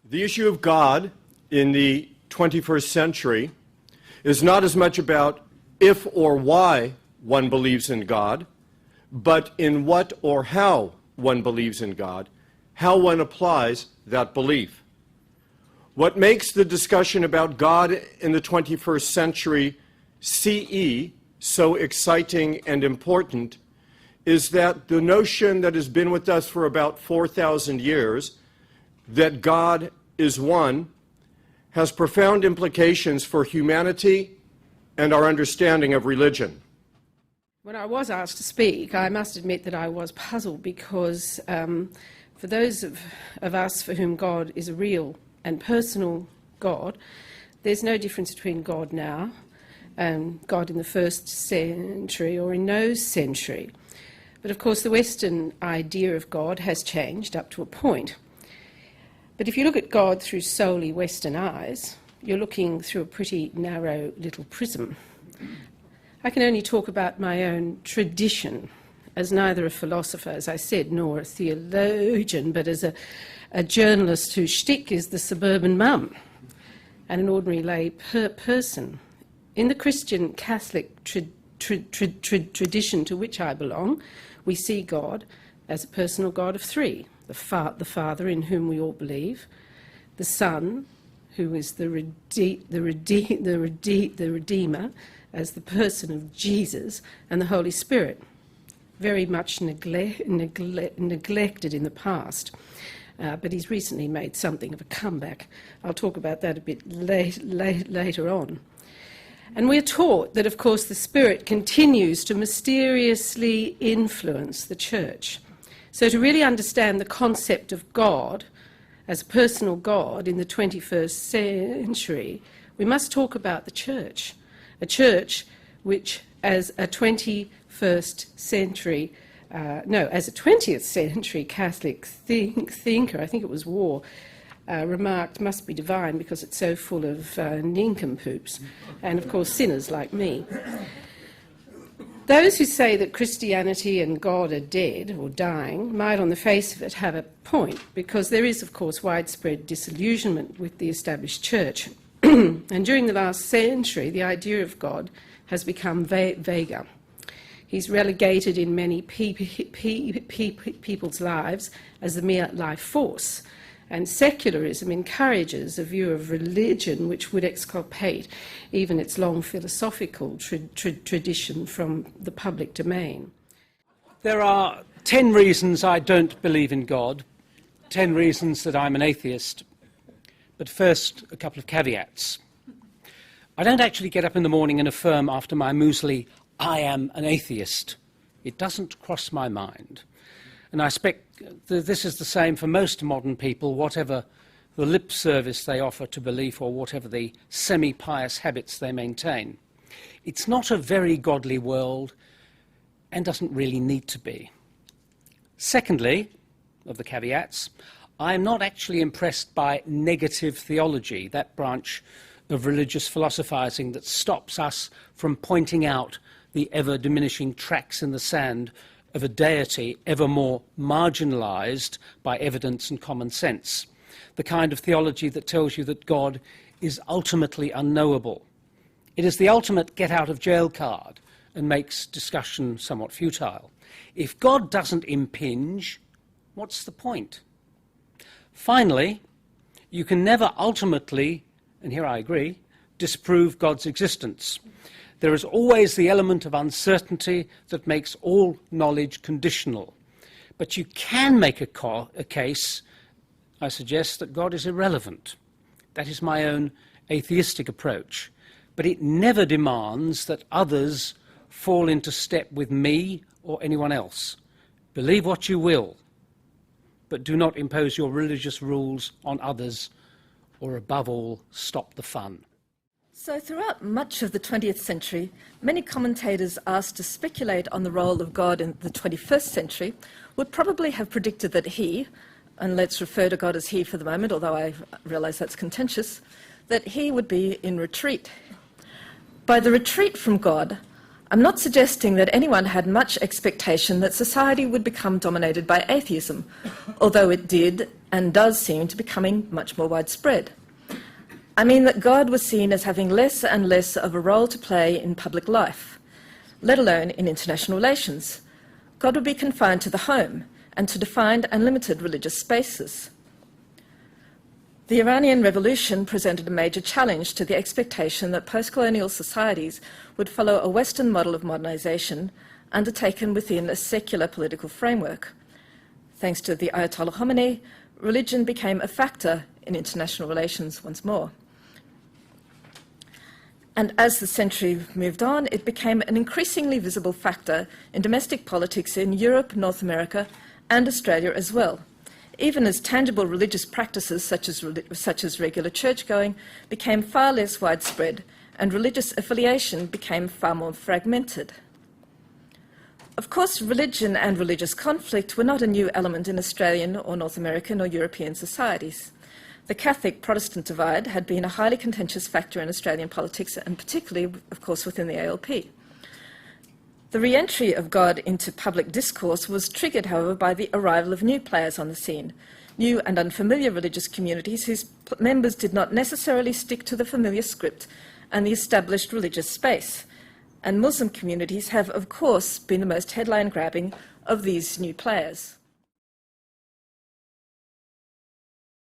The issue of God in the 21st century is not as much about if or why one believes in God, but in what or how one believes in God, how one applies that belief. What makes the discussion about God in the 21st century CE so exciting and important is that the notion that has been with us for about 4,000 years, that God is one, has profound implications for humanity and our understanding of religion. When I was asked to speak, I must admit that I was puzzled because for those of us for whom God is a real and personal God, there's no difference between God now and God in the first century or in no century. But of course the Western idea of God has changed up to a point. But if you look at God through solely Western eyes, you're looking through a pretty narrow little prism. I can only talk about my own tradition, as neither a philosopher, as I said, nor a theologian, but as a journalist whose shtick is the suburban mum and an ordinary lay person. In the Christian Catholic tradition to which I belong, we see God as a personal God of three: the Father, in whom we all believe; the Son, who is the Redeemer, as the person of Jesus; and the Holy Spirit, very much neglected in the past. But he's recently made something of a comeback. I'll talk about that a bit later on. And we're taught that, of course, the Spirit continues to mysteriously influence the Church. So to really understand the concept of God as a personal God in the 21st century, we must talk about the Church. A Church which, as a 21st century, as a 20th century Catholic thinker, I think it was War, remarked, must be divine because it's so full of nincompoops, and of course sinners like me. Those who say that Christianity and God are dead or dying might on the face of it have a point, because there is of course widespread disillusionment with the established church. And during the last century the idea of God has become vaguer. He's relegated in many people's lives as the mere life force, and secularism encourages a view of religion which would exculpate even its long philosophical tradition from the public domain. There are 10 reasons I don't believe in God, 10 reasons that I'm an atheist. But first, a couple of caveats. I don't actually get up in the morning and affirm after my muesli, I am an atheist. It doesn't cross my mind. And I expect that this is the same for most modern people, whatever the lip service they offer to belief or whatever the semi-pious habits they maintain. It's not a very godly world and doesn't really need to be. Secondly, of the caveats, I am not actually impressed by negative theology, that branch of religious philosophizing that stops us from pointing out the ever-diminishing tracks in the sand of a deity ever more marginalised by evidence and common sense, the kind of theology that tells you that God is ultimately unknowable. It is the ultimate get-out-of-jail card and makes discussion somewhat futile. If God doesn't impinge, what's the point? Finally, you can never ultimately, and here I agree, disprove God's existence. There is always the element of uncertainty that makes all knowledge conditional. But you can make a case, I suggest, that God is irrelevant. That is my own atheistic approach. But it never demands that others fall into step with me or anyone else. Believe what you will, but do not impose your religious rules on others, or above all, stop the fun. So throughout much of the 20th century, many commentators asked to speculate on the role of God in the 21st century would probably have predicted that he, and let's refer to God as he for the moment, although I realise that's contentious, that he would be in retreat. By the retreat from God, I'm not suggesting that anyone had much expectation that society would become dominated by atheism, although it did and does seem to be becoming much more widespread. I mean that God was seen as having less and less of a role to play in public life, let alone in international relations. God would be confined to the home and to defined and limited religious spaces. The Iranian Revolution presented a major challenge to the expectation that post-colonial societies would follow a Western model of modernization undertaken within a secular political framework. Thanks to the Ayatollah Khomeini, religion became a factor in international relations once more. And as the century moved on, it became an increasingly visible factor in domestic politics in Europe, North America, and Australia as well, even as tangible religious practices such as regular church-going became far less widespread and religious affiliation became far more fragmented. Of course, religion and religious conflict were not a new element in Australian or North American or European societies. The Catholic-Protestant divide had been a highly contentious factor in Australian politics and particularly, of course, within the ALP. The re-entry of God into public discourse was triggered, however, by the arrival of new players on the scene, new and unfamiliar religious communities whose members did not necessarily stick to the familiar script and the established religious space. And Muslim communities have, of course, been the most headline-grabbing of these new players.